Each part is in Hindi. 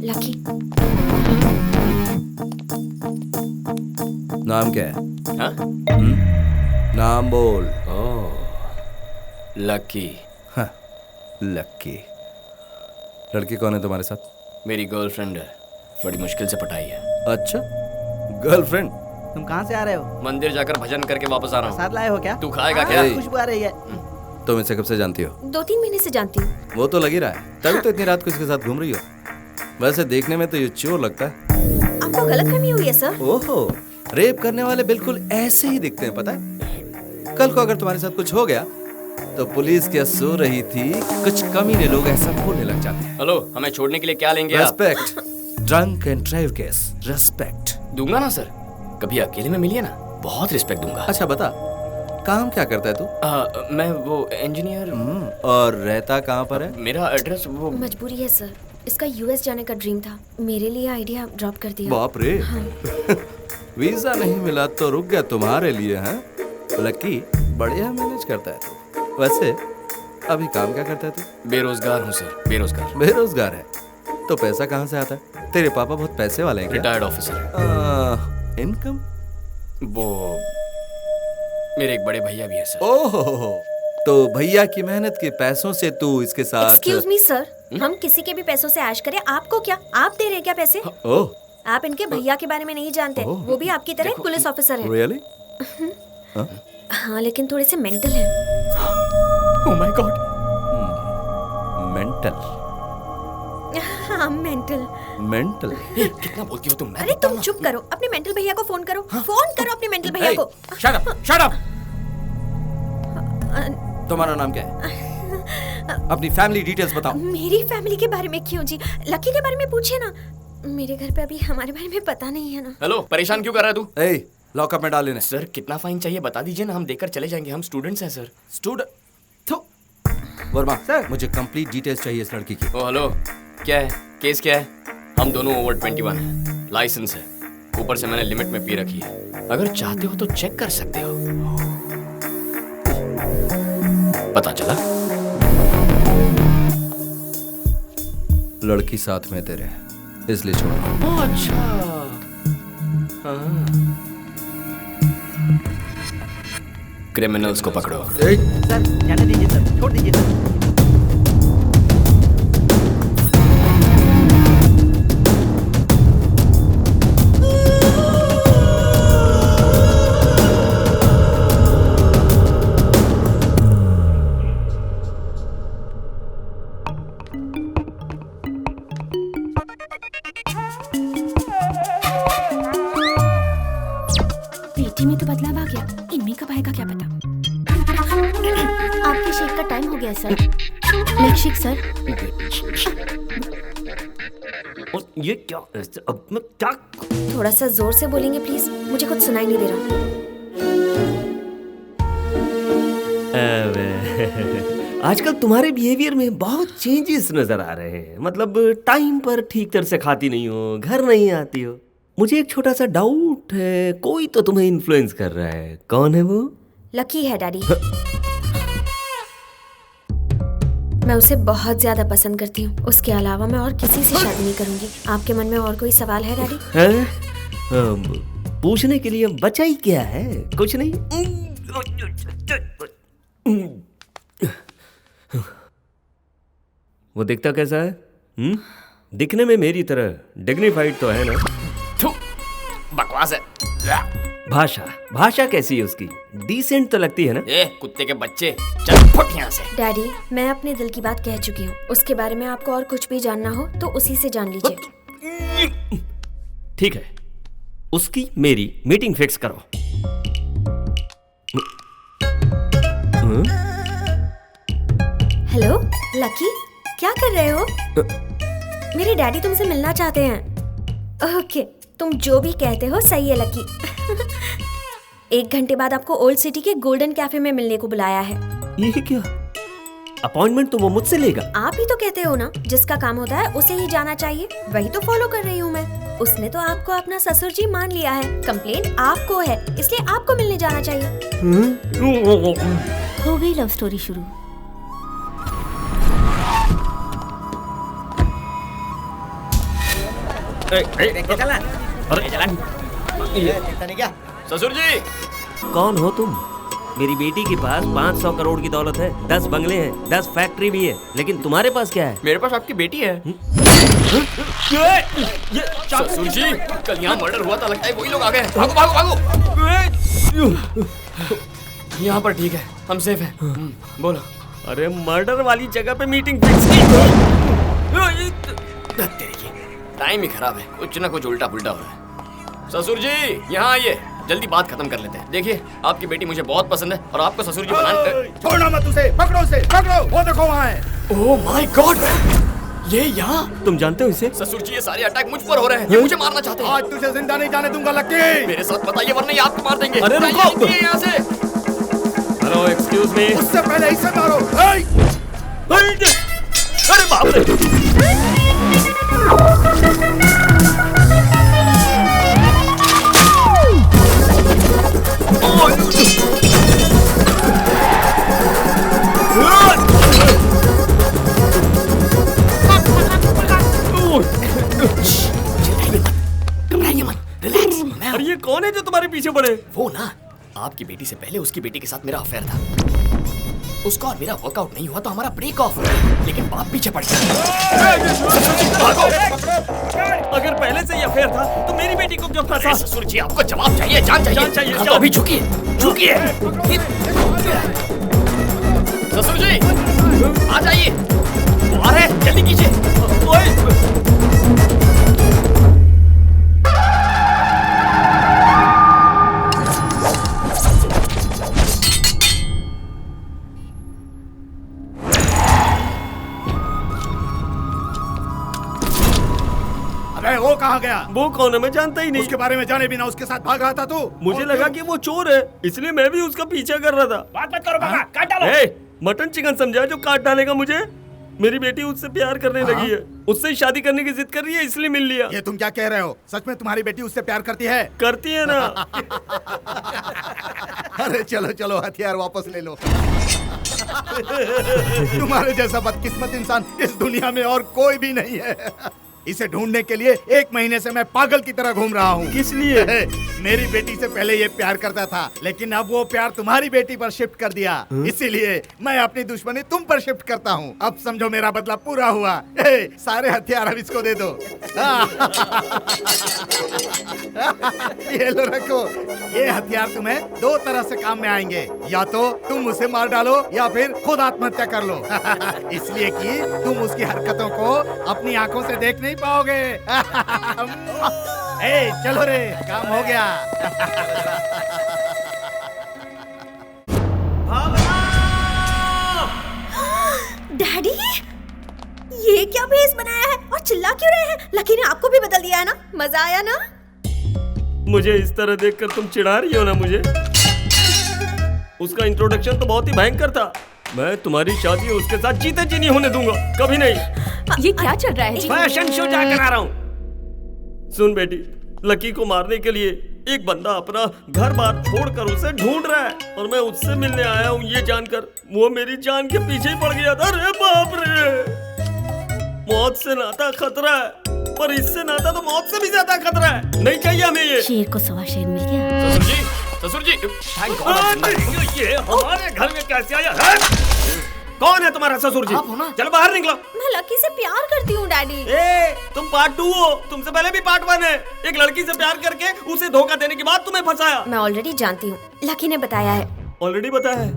लकी। नाम क्या है? हाँ? नाम बोल। लकी। हाँ, लकी। लड़की कौन है तुम्हारे साथ? मेरी गर्लफ्रेंड है, बड़ी मुश्किल से पटाई है। अच्छा, गर्लफ्रेंड। तुम कहाँ से आ रहे हो? मंदिर जाकर भजन करके वापस आ रहा हूँ। साथ लाए हो क्या? तू खाएगा क्या? खुशबू आ रही है। तुम इसे कब से जानती हो? 2-3 महीने से जानती हूँ। वो तो लग ही रहा है, तभी तो इतनी रात को इसके साथ घूम रही हो। वैसे देखने में तो ये चोर लगता है। आपको गलतफहमी हुई है सर। ओहो, रेप करने वाले बिल्कुल ऐसे ही दिखते हैं, पता है? कल को अगर तुम्हारे साथ कुछ हो गया तो पुलिस क्या सो रही थी, कुछ कमीने लोग ऐसा बोलने लग जाते हैं। हेलो, हमें छोड़ने के लिए क्या लेंगे आप? Respect, drunk and drive case, respect दूंगा ना सर, कभी अकेले में मिलिए ना, बहुत रिस्पेक्ट दूंगा। अच्छा बता, काम क्या करता है तू? मैं वो इंजीनियर। और रहता कहाँ पर है? मेरा एड्रेस वो मजबूरी है सर, इसका यूएस जाने का ड्रीम था, मेरे लिए आइडिया ड्रॉप कर दिया। बाप रे। वीजा नहीं मिला तो रुक गया तुम्हारे लिए, हैं? लकी बढ़िया मैनेज करता है तू। वैसे अभी काम क्या करता है तू? बेरोजगार हूँ सर, बेरोजगार। बेरोजगार है तो पैसा कहाँ से आता है? तेरे पापा बहुत पैसे वाले हैं क्या? Retired officer. इनकम? वो मेरे एक बड़े भैया भी है सर। ओहो, तो भैया की मेहनत के पैसों से तू इसके साथ? एक्सक्यूज मी सर, हम किसी के भी पैसों से ऐश करें, आपको क्या? आप दे रहे हैं क्या पैसे? ओह, आप इनके भैया के बारे में नहीं जानते, वो भी आपकी तरह पुलिस ऑफिसर है। रियली? हाँ, लेकिन थोड़े से मेंटल है। Oh my God. मेंटल? हाँ, मेंटल। मेंटल? कितना बोलती हो तुम? अरे तुम चुप करो, अपने मेंटल भैया को फोन करो। फोन करो अपने मेंटल भैया को। Shut up, shut up. तुम्हारा नाम क्या है? अपनी फैमिली डिटेल्स बताओ। मेरी फैमिली के बारे में क्यों जी? लकी के बारे में पूछिए ना, मेरे घर पे अभी हमारे बारे में पता नहीं है ना। हेलो, परेशान क्यों कर रहा है तू? ए, लॉकअप में डाल लेने। सर कितना फाइन चाहिए बता दीजिए ना, हम देकर चले जाएंगे, हम स्टूडेंट्स हैं सर। स्टूडेंट? वर्मा सर, मुझे कंप्लीट डिटेल्स चाहिए इस लड़की की। ओ हेलो, क्या है केस, क्या है? हम दोनों ओवर 21 हैं, लाइसेंस है, ऊपर से मैंने लिमिट में पी रखी है। अगर चाहते हो तो चेक कर सकते हो। पता चला? लड़की साथ में तेरे, इसलिए छोड़। ओह अच्छा। क्रिमिनल्स को पकड़ो। सर जाने दीजिए सर, छोड़ दीजिए सर। पेटी में तो बदलाव आ गया, इनमें कब आएगा क्या पता। आपके शेक का टाइम हो गया सर। Milk shake sir. और ये क्या? अब मैं क्या? थोड़ा सा जोर से बोलेंगे प्लीज, मुझे कुछ सुनाई नहीं दे रहा। आजकल तुम्हारे बिहेवियर में बहुत चेंजेस नजर आ रहे हैं। मतलब टाइम पर ठीक तरह से खाती नहीं हो, घर नहीं आती हो। मुझे एक छोटा सा डाउट है, कोई तो तुम्हें इन्फ्लुएंस कर रहा है। कौन है वो? लकी है डैडी। मैं उसे बहुत ज्यादा पसंद करती हूँ, उसके अलावा मैं और किसी से शादी नहीं करूंगी। आपके मन में और कोई सवाल है डैडी? हैं? पूछने के लिए बचा ही क्या है? कुछ नहीं। वो दिखता कैसा है? दिखने में मेरी तरह डिग्निफाइड तो है ना? बकवास है। भाषा कैसी है उसकी? डिसेंट तो लगती है ना? ए कुत्ते के बच्चे, चल फट यहाँ से। डैडी, मैं अपने दिल की बात कह चुकी हूँ। उसके बारे में आपको और कुछ भी जानना हो तो उसी से जान लीजिए। ठीक है, उसकी मेरी मीटिंग फिक्स करो। हेलो लकी, क्या कर रहे हो? मेरे डैडी तुमसे मिलना चाहते हैं। ओके, तुम जो भी कहते हो सही है लकी। 1 घंटे बाद आपको ओल्ड सिटी के गोल्डन कैफे में मिलने को बुलाया है। ये क्या? अपॉइंटमेंट तो वो मुझसे लेगा। आप ही तो कहते हो ना, जिसका काम होता है उसे ही जाना चाहिए, वही तो फॉलो कर रही हूँ मैं। उसने तो आपको अपना ससुर जी मान लिया है, कंप्लेंट आपको है, इसलिए आपको मिलने जाना चाहिए। हो गई लव स्टोरी शुरू। चला अरे देखता नहीं क्या? ससुर जी कौन हो तुम? मेरी बेटी के पास 500 करोड़ की दौलत है, 10 बंगले हैं, 10 फैक्ट्री भी है, लेकिन तुम्हारे पास क्या है? मेरे पास आपकी बेटी है। ससुर जी कल यहाँ मर्डर हुआ था, लगता है वही लोग आ गए। भागो भागो भागो। यहाँ पर ठीक है, हम सेफ हैं। बोलो। अरे मर्डर वाली जगह पे मीटिंग फिक्स की। तेरी टाइम ही खराब है, कुछ ना कुछ उल्टा पुल्टा हो रहा है। ससुर जी यहाँ आइए, जल्दी बात खत्म कर लेते हैं। देखिए आपकी बेटी मुझे बहुत पसंद है और आपको ससुर जी बनाने। छोड़ना मत उसे, पकड़ो उसे, पकड़ो। वो देखो वहाँ है। ओह माय गॉड, ये यहाँ। तुम जानते हो इसे? ससुर जी ये सारे अटैक मुझ पर हो रहे हैं, ये मुझे मारना चाहते हैं। आज तुझे जिंदा नहीं जाने दूंगा लक्की। मेरे साथ बताइए वरना ये आपको मार देंगे। अरे रुको। जाइए यहाँ से। Hello excuse me. उससे पहले इसे मारो। अरे बाप रे। घबराइए मत, रिलैक्स। अरे ये कौन है जो तुम्हारे पीछे पड़े? वो ना आपकी बेटी से पहले उसकी बेटी के साथ मेरा अफेयर था। उसका और मेरा वर्कआउट नहीं हुआ तो हमारा ब्रेक ऑफ हो गया, लेकिन बाप पीछे पड़ गया। अगर पहले से ही अफेयर था तो मेरी बेटी को क्यों फंसा? ससुर जी आपको जवाब चाहिए, जान चाहिए। जान चाहिए, हाँ, तो जान। अभी झुकिए, झुकिए। ससुर जी आ जाइए, वो आ रहे हैं, जल्दी कीजिए। अबे वो कहाँ गया? वो कौन है? मैं जानता ही नहीं। उसके बारे में जाने बिना उसके साथ भाग रहा था तू। मुझे लगा कि वो चोर है, इसलिए मैं भी उसका पीछा कर रहा था। बात मत करो बाबा, काट डालो। ए, मटन चिकन समझा जो काट डालेगा मुझे? मेरी बेटी उससे प्यार करने लगी है, उससे ही शादी करने की जिद कर रही है, इसलिए मिल लिया। ये तुम क्या कह रहे हो? सच में तुम्हारी बेटी उससे प्यार करती है? करती है ना। अरे चलो चलो हथियार वापस ले लो। तुम्हारे जैसा बदकिस्मत इंसान इस दुनिया में और कोई भी नहीं है। इसे ढूंढने के लिए 1 महीने से मैं पागल की तरह घूम रहा हूँ। किस लिए? मेरी बेटी से पहले ये प्यार करता था, लेकिन अब वो प्यार तुम्हारी बेटी पर शिफ्ट कर दिया। इसीलिए मैं अपनी दुश्मनी तुम पर शिफ्ट करता हूँ। अब समझो मेरा बदला पूरा हुआ। सारे हथियार अब इसको दे दो। ये लो रखो। ये हथियार तुम्हें 2 तरह से काम में आएंगे, या तो तुम उसे मार डालो या फिर खुद आत्महत्या कर लो। इसलिए कि तुम उसकी हरकतों को अपनी आंखों से देख नहीं पाओगे। चलो रे, काम हो गया। डैडी ये क्या भेस बनाया है और चिल्ला क्यों रहे हैं? लकी ने आपको भी बदल दिया है ना? मजा आया ना? मुझे इस तरह देखकर तुम चिढ़ा रही हो ना मुझे? उसका इंट्रोडक्शन तो बहुत ही भयंकर था। मैं तुम्हारी शादी उसके साथ जीते जी नहीं होने दूंगा, कभी नहीं। ये क्या चल रहा है जी? फैशन शो जा करा रहा हूँ। सुन बेटी, लकी को मारने के लिए एक बंदा अपना घर बार छोड़कर उसे ढूंढ रहा है और मैं उससे मिलने आया हूँ ये जानकर वो मेरी जान के पीछे ही पड़ गया था। अरे बाप रे, मौत से नाता खतरा है, पर इससे नाता तो मौत से भी ज्यादा खतरा है। नहीं चाहिए हमें ये। शेर को सवा शेर मिल गया। ससुर जी थैंक गॉड। ये हमारे घर में कैसे आया है? कौन है तुम्हारा ससुर जी? आप हो ना? चलो बाहर निकलो। मैं लकी से प्यार करती हूँ डैडी। ए, तुम पार्ट 2 हो, तुमसे पहले भी पार्ट 1 है। एक लड़की से प्यार करके उसे धोखा देने के बाद तुम्हें फंसाया। मैं ऑलरेडी जानती हूँ, लकी ने बताया है। ऑलरेडी बताया है?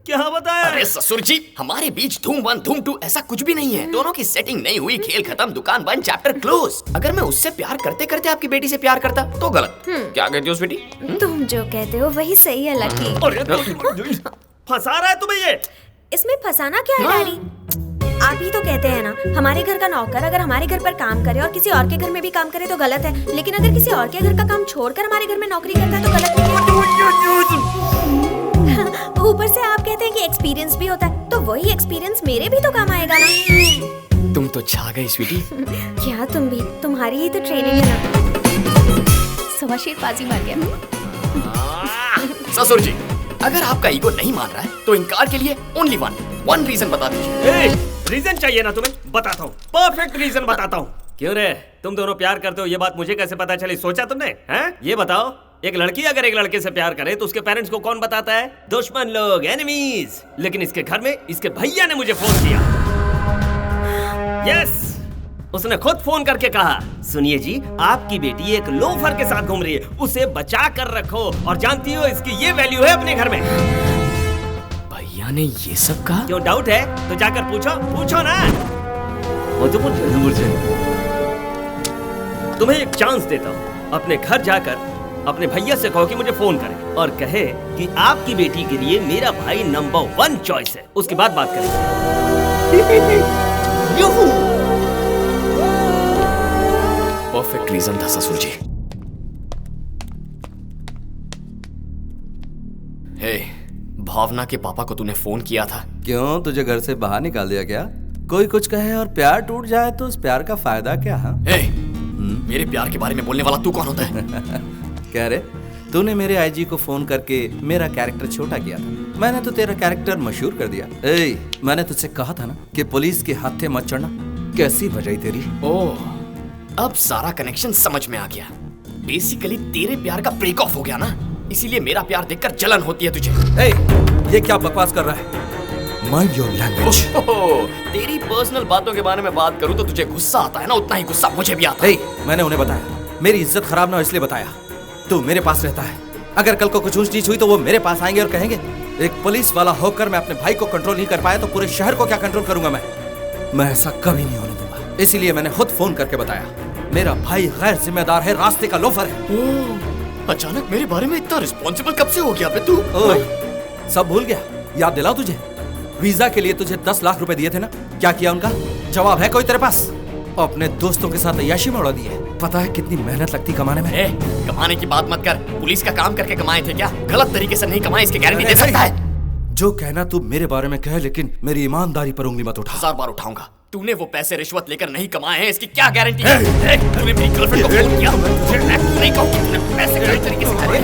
क्या बताया? अरे ससुर जी हमारे बीच धूम 1 धूम 2 ऐसा कुछ भी नहीं है। दोनों की सेटिंग नहीं हुई, खेल खत्म, दुकान बंद, चैप्टर क्लोज। अगर मैं उससे प्यार करते करते आपकी बेटी से प्यार करता तो गलत। क्या कहती हो उस बेटी? तुम जो कहते हो वही सही है लकी। अरे फंसा रहा है तुम्हें ये? इसमें फंसाना क्या है डैडी? आप ही तो कहते हैं ना, हमारे घर का नौकर अगर हमारे घर पर काम करे और किसी और के घर में भी काम करे तो गलत है, लेकिन अगर किसी और के घर का काम छोड़कर हमारे घर में नौकरी करता है तो गलत नहीं है। ऊपर से आप कहते हैं कि एक्सपीरियंस भी होता है, तो वही एक्सपीरियंस मेरे भी तो काम आएगा ना। तुम तो छा गई स्वीटी। क्या तुम भी? तुम्हारी ही तो ट्रेनिंग है ना। सवा शेर बाजी मार गया। ससुर जी अगर आपका ईगो नहीं मान रहा है तो इनकार के लिए ओनली वन रीजन बता दीजिए। रीजन चाहिए ना तुम्हें? बताता हूँ, परफेक्ट रीजन बताता हूँ। क्यों रे, तुम दोनों प्यार करते हो ये बात मुझे कैसे पता चली? सोचा तुमने? हैं? ये बताओ, एक लड़की अगर एक लड़के से प्यार करे तो उसके पेरेंट्स को कौन बताता है? दुश्मन लोग, एनिमीज। लेकिन इसके घर में इसके भैया ने मुझे फोन किया। यस, उसने खुद फोन करके कहा, सुनिए जी, आपकी बेटी एक लोफर के साथ घूम रही है, उसे बचा कर रखो। और जानती हो इसकी ये वैल्यू है अपने घर में। भैया ने ये सब कहा? क्यों डाउट है तो जाकर पूछो ना। वो तो मुझे तुम्हें एक चांस देता हूँ, अपने घर जाकर अपने भैया से कहो कि मुझे फोन करे और कहे कि आपकी बेटी के लिए मेरा भाई नंबर 1 चॉइस है। उसके बाद बात करेंगे। परफेक्ट रीजन था ससुर जी। हे, भावना के पापा को तूने फोन किया था? क्यों, तुझे घर से बाहर निकाल दिया क्या? कोई कुछ कहे और प्यार टूट जाए तो उस प्यार का फायदा क्या? हाँ, मेरे प्यार के बारे में बोलने वाला तू कौन होता है? कह रहे तूने मेरे आईजी को फोन करके मेरा कैरेक्टर छोटा किया था, मैंने तो तेरा कैरेक्टर मशहूर कर दिया। मैंने तुझसे कहा था ना कि पुलिस के हाथे मत चढ़ना। कैसी बजाई तेरी। ओह, अब सारा कनेक्शन समझ में आ गया। बेसिकली तेरे प्यार का ब्रेक ऑफ हो गया ना, इसीलिए मेरा प्यार देखकर जलन होती है तुझे। ये क्या बकवास कर रहा है? Mind your language. तेरी पर्सनल बातों के बारे में बात करूं तो तुझे गुस्सा आता है ना, उतना ही गुस्सा मुझे भी आता है। मैंने उन्हें बताया, मेरी इज्जत खराब ना हो इसलिए बताया। तू मेरे पास रहता है, अगर कल को कुछ ऊंच नीच हुई तो वो मेरे पास आएंगे और कहेंगे एक पुलिस वाला होकर मैं अपने भाई को कंट्रोल नहीं कर पाया तो पूरे शहर को क्या कंट्रोल करूंगा मैं ऐसा कभी नहीं होने दूंगा। इसीलिए मैंने खुद फोन करके बताया, मेरा भाई गैर जिम्मेदार है, रास्ते का लोफर है। अचानक मेरे बारे में इतना रिस्पॉन्सिबल कब से हो गया बे तू? सब भूल गया? याद दिलाओ तुझे, वीजा के लिए तुझे 10 लाख रुपए दिए थे ना, क्या किया उनका? जवाब है कोई तेरे पास? अपने दोस्तों के साथ अय्याशी में उड़ा दिए। पता है कितनी मेहनत लगती कमाने में? कमाने की बात मत कर, पुलिस का काम करके कमाए थे क्या? गलत तरीके से नहीं कमाए, इसकी गारंटी दे सकता है? जो कहना तू मेरे बारे में कह, लेकिन मेरी ईमानदारी पर उंगली मत उठा। 1000 बार उठाऊंगा। तूने वो पैसे रिश्वत लेकर नहीं कमाए हैं, इसकी क्या गारंटी है? तूने मेरी गर्लफ्रेंड को फोन किया, नहीं कहूं कि तूने पैसे गलत तरीके से खाए।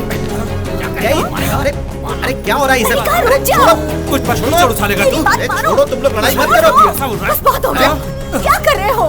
अरे क्या हो रहा है ये सब? अरे छोड़ो, कुछ पशु छोड़ सालेगा तू। छोड़ो, तुम लोग लड़ाई मत करो। बस बहुत हो गया। क्या कर रहे हो?